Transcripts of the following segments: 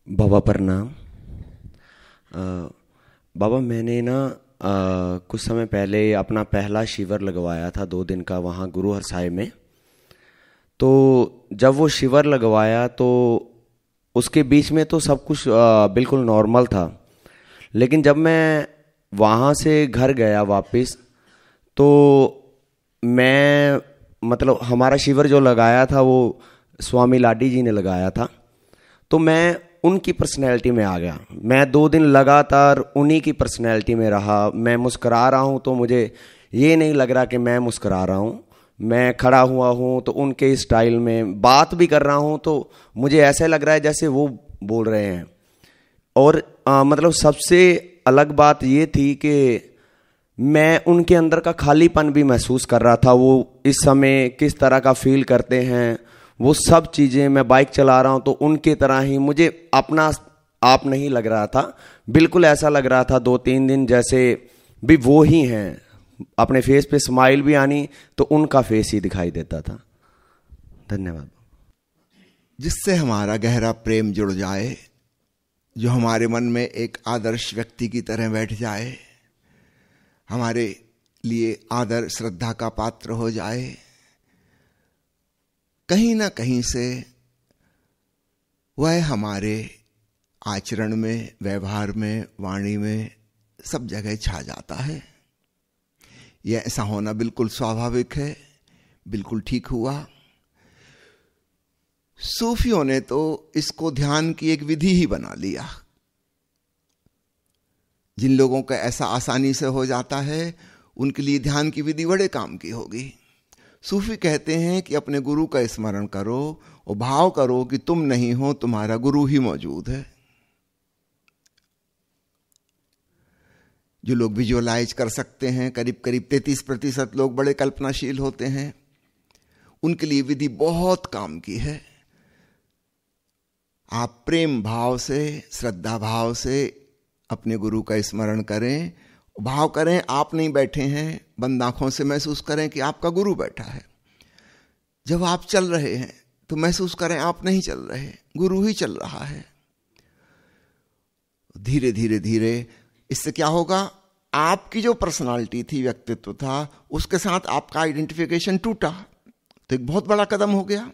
बाबा प्रणाम। बाबा मैंने ना कुछ समय पहले अपना पहला शिविर लगवाया था 2 दिन का वहाँ गुरु हरसाई में। तो जब वो शिविर लगवाया तो उसके बीच में तो सब कुछ बिल्कुल नॉर्मल था, लेकिन जब मैं वहाँ से घर गया वापस तो मैं मतलब हमारा शिविर जो लगाया था वो स्वामी लाडी जी ने लगाया था। तो मैं उनकी पर्सनैलिटी में आ गया। मैं 2 दिन लगातार उन्हीं की पर्सनैलिटी में रहा। मैं मुस्करा रहा हूँ तो मुझे ये नहीं लग रहा कि मैं मुस्करा रहा हूँ। मैं खड़ा हुआ हूँ तो उनके स्टाइल में बात भी कर रहा हूँ तो मुझे ऐसा लग रहा है जैसे वो बोल रहे हैं। और मतलब सबसे अलग बात ये थी कि मैं उनके अंदर का खालीपन भी महसूस कर रहा था। वो इस समय किस तरह का फील करते हैं वो सब चीज़ें, मैं बाइक चला रहा हूँ तो उनके तरह ही मुझे अपना आप नहीं लग रहा था। बिल्कुल ऐसा लग रहा था 2-3 दिन जैसे भी वो ही हैं। अपने फेस पे स्माइल भी आनी तो उनका फेस ही दिखाई देता था। धन्यवाद। जिससे हमारा गहरा प्रेम जुड़ जाए, जो हमारे मन में एक आदर्श व्यक्ति की तरह बैठ जाए, हमारे लिए आदर श्रद्धा का पात्र हो जाए, कहीं ना कहीं से वह हमारे आचरण में, व्यवहार में, वाणी में सब जगह छा जाता है। यह ऐसा होना बिल्कुल स्वाभाविक है, बिल्कुल ठीक हुआ। सूफियों ने तो इसको ध्यान की एक विधि ही बना लिया। जिन लोगों का ऐसा आसानी से हो जाता है उनके लिए ध्यान की विधि बड़े काम की होगी। सूफी कहते हैं कि अपने गुरु का स्मरण करो और भाव करो कि तुम नहीं हो, तुम्हारा गुरु ही मौजूद है। जो लोग विजुअलाइज कर सकते हैं, करीब करीब 33% लोग बड़े कल्पनाशील होते हैं, उनके लिए विधि बहुत काम की है। आप प्रेम भाव से, श्रद्धा भाव से अपने गुरु का स्मरण करें, भाव करें आप नहीं बैठे हैं, बंद आंखों से महसूस करें कि आपका गुरु बैठा है। जब आप चल रहे हैं तो महसूस करें आप नहीं चल रहे, गुरु ही चल रहा है। धीरे धीरे धीरे इससे क्या होगा, आपकी जो पर्सनालिटी थी, व्यक्तित्व था, उसके साथ आपका आइडेंटिफिकेशन टूटा तो एक बहुत बड़ा कदम हो गया।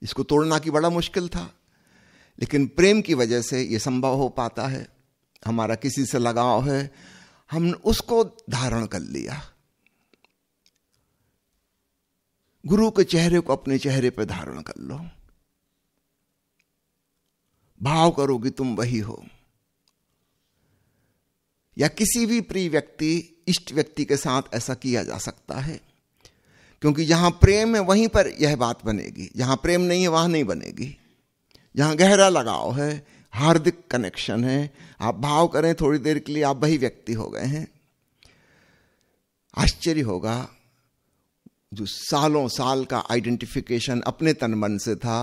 इसको तोड़ना की बड़ा मुश्किल था, लेकिन प्रेम की वजह से यह संभव हो पाता है। हमारा किसी से लगाव है, हमने उसको धारण कर लिया। गुरु के चेहरे को अपने चेहरे पर धारण कर लो, भाव करो कि तुम वही हो। या किसी भी प्रिय व्यक्ति, इष्ट व्यक्ति के साथ ऐसा किया जा सकता है, क्योंकि जहां प्रेम है वहीं पर यह बात बनेगी। जहां प्रेम नहीं है वहां नहीं बनेगी। जहां गहरा लगाव है, हार्दिक कनेक्शन है, आप भाव करें थोड़ी देर के लिए आप वही व्यक्ति हो गए हैं। आश्चर्य होगा, जो सालों साल का आइडेंटिफिकेशन अपने तन मन से था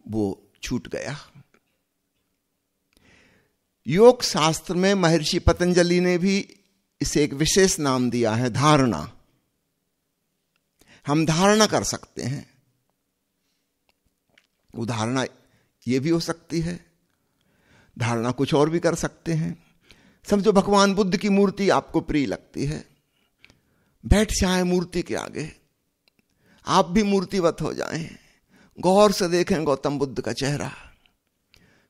वो छूट गया। योग शास्त्र में महर्षि पतंजलि ने भी इसे एक विशेष नाम दिया है, धारणा। हम धारणा कर सकते हैं। वो धारणा ये भी हो सकती है, धारणा कुछ और भी कर सकते हैं। समझो भगवान बुद्ध की मूर्ति आपको प्रिय लगती है, बैठ जाए मूर्ति के आगे, आप भी मूर्तिवत हो जाएं, गौर से देखें गौतम बुद्ध का चेहरा।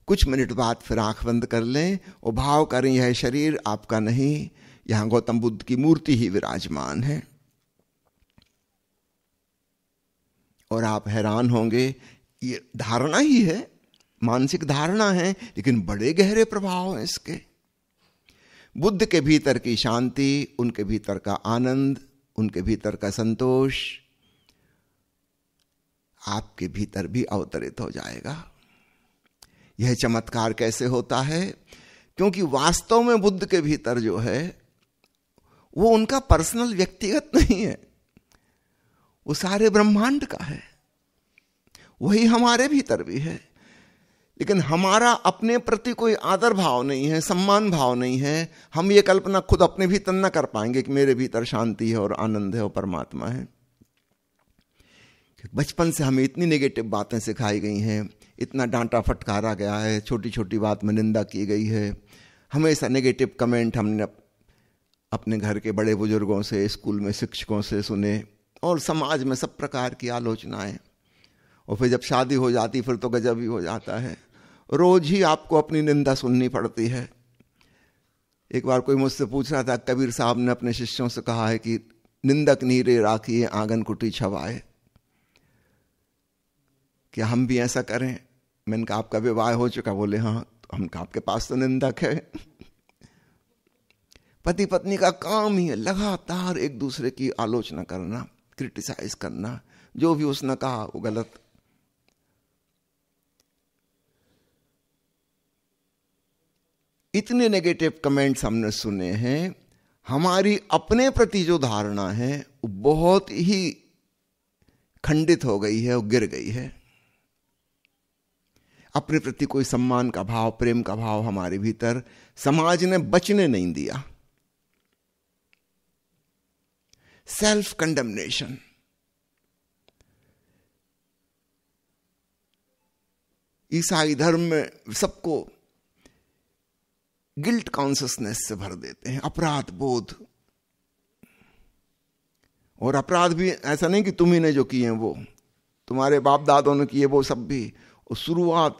कुछ मिनट बाद फिर आंख बंद कर लें और भाव करें यह शरीर आपका नहीं, यहां गौतम बुद्ध की मूर्ति ही विराजमान है। और आप हैरान होंगे, ये धारणा ही है, मानसिक धारणा है, लेकिन बड़े गहरे प्रभाव हैं इसके। बुद्ध के भीतर की शांति, उनके भीतर का आनंद, उनके भीतर का संतोष आपके भीतर भी अवतरित हो जाएगा। यह चमत्कार कैसे होता है? क्योंकि वास्तव में बुद्ध के भीतर जो है वो उनका पर्सनल व्यक्तिगत नहीं है, वो सारे ब्रह्मांड का है। वही हमारे भीतर भी है, लेकिन हमारा अपने प्रति कोई आदर भाव नहीं है, सम्मान भाव नहीं है। हम ये कल्पना खुद अपने भीतर न कर पाएंगे कि मेरे भीतर शांति है और आनंद है और परमात्मा है। बचपन से हमें इतनी नेगेटिव बातें सिखाई गई हैं इतना डांटा फटकारा गया है, छोटी छोटी बात में निंदा की गई है, हमेशा नेगेटिव कमेंट हमने अपने घर के बड़े बुजुर्गों से, स्कूल में शिक्षकों से सुने, और समाज में सब प्रकार की आलोचनाएं। और फिर जब शादी हो जाती फिर तो गजब ही हो जाता है, रोज ही आपको अपनी निंदा सुननी पड़ती है। एक बार कोई मुझसे पूछ रहा था, कबीर साहब ने अपने शिष्यों से कहा है कि निंदक नीरे राखिए आंगन कुटी छवाए, क्या हम भी ऐसा करें? मैंने कहा आपका विवाह हो चुका? बोले हाँ। तो हम कहा आपके पास तो निंदक है। पति पत्नी का काम ही है लगातार एक दूसरे की आलोचना करना, क्रिटिसाइज करना, जो भी उसने कहा वो गलत। इतने नेगेटिव कमेंट्स हमने सुने हैं, हमारी अपने प्रति जो धारणा है वो बहुत ही खंडित हो गई है, वो गिर गई है। अपने प्रति कोई सम्मान का भाव, प्रेम का भाव हमारे भीतर समाज ने बचने नहीं दिया। सेल्फ कंडेमनेशन, ईसाई धर्म में सबको गिल्ट कॉन्शियसनेस से भर देते हैं, अपराध बोध। और अपराध भी ऐसा नहीं कि तुम्ही ने जो किए हैं वो, तुम्हारे बाप दादों ने किए वो सब भी। और शुरुआत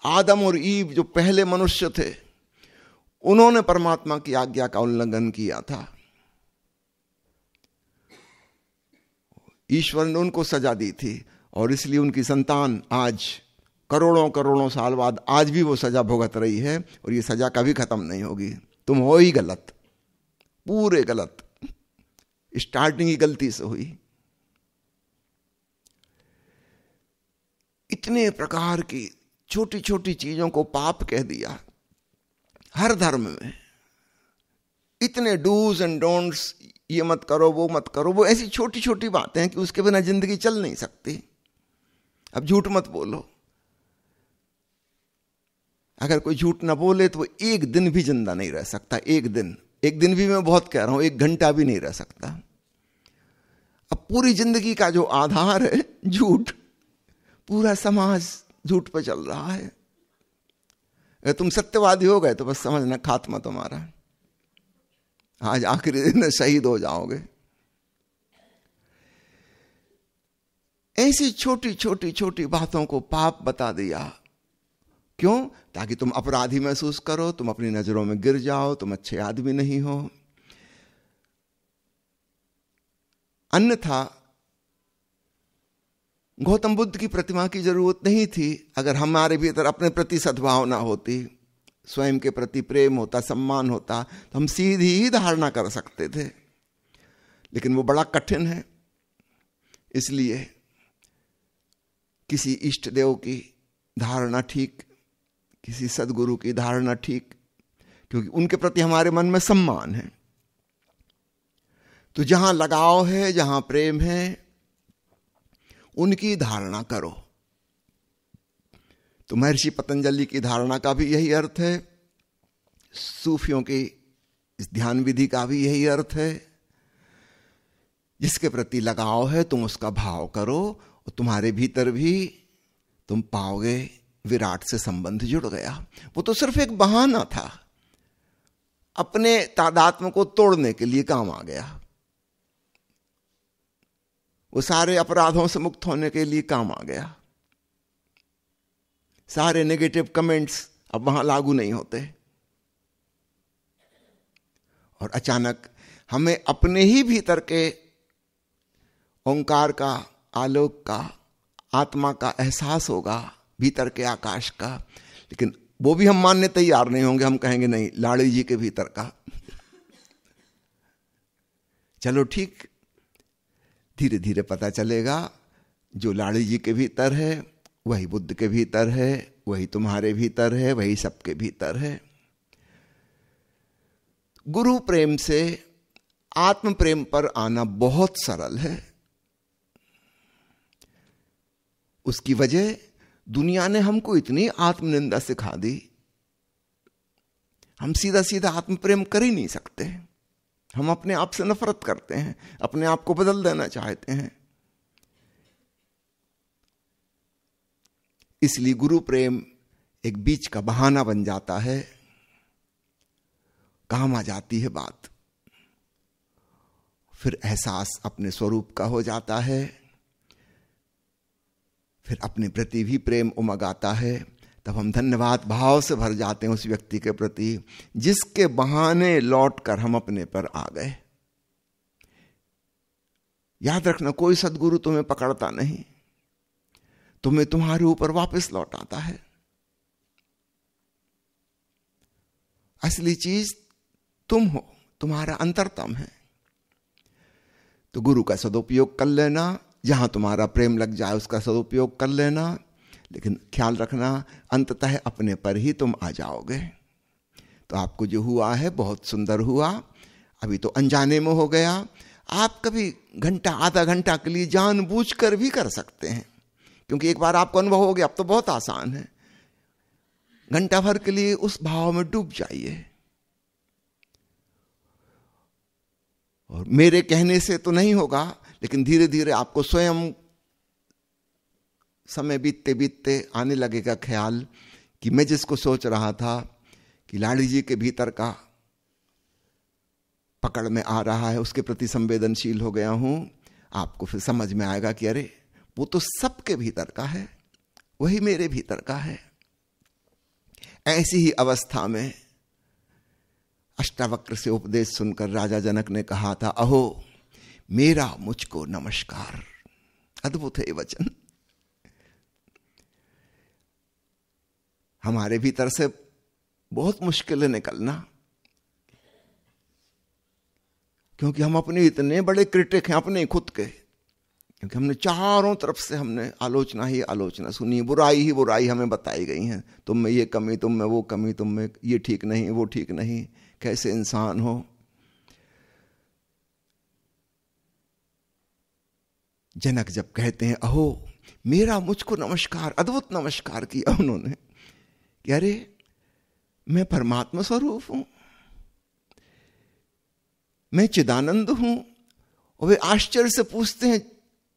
आदम और ईव जो पहले मनुष्य थे, उन्होंने परमात्मा की आज्ञा का उल्लंघन किया था। ईश्वर ने उनको सजा दी थी और इसलिए उनकी संतान आज करोड़ों करोड़ों साल बाद आज भी वो सजा भुगत रही है, और ये सजा कभी खत्म नहीं होगी। तुम हो ही गलत, पूरे गलत, स्टार्टिंग ही गलती से हुई। इतने प्रकार की छोटी छोटी चीजों को पाप कह दिया हर धर्म में। इतने डूज एंड डोंट्स, ये मत करो वो मत करो, वो ऐसी छोटी छोटी बातें हैं कि उसके बिना जिंदगी चल नहीं सकती। अब झूठ मत बोलो, अगर कोई झूठ ना बोले तो वो एक दिन भी जिंदा नहीं रह सकता। एक दिन भी मैं बहुत कह रहा हूं, 1 घंटा भी नहीं रह सकता। अब पूरी जिंदगी का जो आधार है झूठ, पूरा समाज झूठ पे चल रहा है। अगर तुम सत्यवादी हो गए तो बस समझना खात्मा तुम्हारा, आज आखिरी दिन शहीद हो जाओगे। ऐसी छोटी छोटी छोटी बातों को पाप बता दिया। क्यों? ताकि तुम अपराधी महसूस करो, तुम अपनी नजरों में गिर जाओ, तुम अच्छे आदमी नहीं हो। अन्यथा गौतम बुद्ध की प्रतिमा की जरूरत नहीं थी। अगर हमारे भीतर अपने प्रति सद्भावना होती, स्वयं के प्रति प्रेम होता, सम्मान होता, तो हम सीधी ही धारणा कर सकते थे। लेकिन वो बड़ा कठिन है। इसलिए किसी इष्ट देव की धारणा ठीक, किसी सदगुरु की धारणा ठीक, क्योंकि उनके प्रति हमारे मन में सम्मान है। तो जहां लगाव है, जहां प्रेम है, उनकी धारणा करो। तो महर्षि पतंजलि की धारणा का भी यही अर्थ है, सूफियों की इस ध्यान विधि का भी यही अर्थ है। जिसके प्रति लगाव है तुम उसका भाव करो, और तुम्हारे भीतर भी तुम पाओगे विराट से संबंध जुड़ गया। वो तो सिर्फ एक बहाना था, अपने तादात्म्य को तोड़ने के लिए काम आ गया। वो सारे अपराधों से मुक्त होने के लिए काम आ गया। सारे नेगेटिव कमेंट्स अब वहां लागू नहीं होते। और अचानक हमें अपने ही भीतर के ओंकार का, आलोक का, आत्मा का एहसास होगा, भीतर के आकाश का। लेकिन वो भी हम मानने तैयार नहीं होंगे। हम कहेंगे नहीं, लाड़ी जी के भीतर का। चलो ठीक, धीरे धीरे पता चलेगा जो लाड़ी जी के भीतर है वही बुद्ध के भीतर है, वही तुम्हारे भीतर है, वही सबके भीतर है। गुरु प्रेम से आत्म प्रेम पर आना बहुत सरल है। उसकी वजह दुनिया ने हमको इतनी आत्मनिंदा सिखा दी, हम सीधा सीधा आत्म प्रेम कर ही नहीं सकते। हम अपने आप से नफरत करते हैं, अपने आप को बदल देना चाहते हैं। इसलिए गुरु प्रेम एक बीच का बहाना बन जाता है, काम आ जाती है बात, फिर एहसास अपने स्वरूप का हो जाता है, फिर अपने प्रति भी प्रेम उमग आता है। तब हम धन्यवाद भाव से भर जाते हैं उस व्यक्ति के प्रति जिसके बहाने लौटकर हम अपने पर आ गए। याद रखना, कोई सद्गुरु तुम्हें पकड़ता नहीं, तुम्हें तुम्हारे ऊपर वापस लौटाता है। असली चीज तुम हो, तुम्हारा अंतरतम है। तो गुरु का सदुपयोग कर लेना, जहां तुम्हारा प्रेम लग जाए उसका सदुपयोग कर लेना, लेकिन ख्याल रखना अंततः अपने पर ही तुम आ जाओगे। तो आपको जो हुआ है बहुत सुंदर हुआ, अभी तो अनजाने में हो गया। आप कभी घंटा आधा घंटा के लिए जानबूझकर भी कर सकते हैं, क्योंकि एक बार आपको अनुभव हो गया, अब तो बहुत आसान है। घंटा भर के लिए उस भाव में डूब जाइए। और मेरे कहने से तो नहीं होगा, लेकिन धीरे धीरे आपको स्वयं समय बीतते बीतते आने लगेगा ख्याल कि मैं जिसको सोच रहा था कि लाड़ी जी के भीतर का पकड़ में आ रहा है, उसके प्रति संवेदनशील हो गया हूं। आपको फिर समझ में आएगा कि अरे वो तो सबके भीतर का है, वही मेरे भीतर का है। ऐसी ही अवस्था में अष्टावक्र से उपदेश सुनकर राजा जनक ने कहा था, अहो मेरा मुझको नमस्कार। अद्भुत है वचन। हमारे भीतर से बहुत मुश्किल है निकलना, क्योंकि हम अपने इतने बड़े क्रिटिक हैं अपने खुद के, क्योंकि हमने चारों तरफ से हमने आलोचना ही आलोचना सुनी, बुराई ही बुराई हमें बताई गई है। तुम में ये कमी, तुम में वो कमी, तुम में ये ठीक नहीं, वो ठीक नहीं, कैसे इंसान हो। जनक जब कहते हैं अहो मेरा मुझको नमस्कार, अद्भुत नमस्कार किया उन्होंने कि अरे मैं परमात्मा स्वरूप हूं, मैं चिदानंद हूं। और वे आश्चर्य से पूछते हैं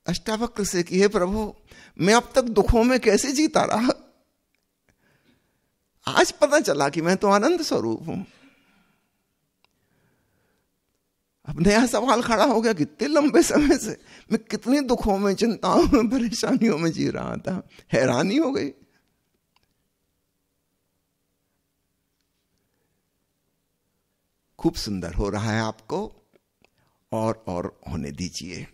अष्टावक्र से कि हे प्रभु, मैं अब तक दुखों में कैसे जीता रहा, आज पता चला कि मैं तो आनंद स्वरूप हूं। अब नया सवाल खड़ा हो गया, कितने लंबे समय से मैं कितने दुखों में, चिंताओं में, परेशानियों में जी रहा था। हैरानी हो गई। खूब सुंदर हो रहा है आपको, और होने दीजिए।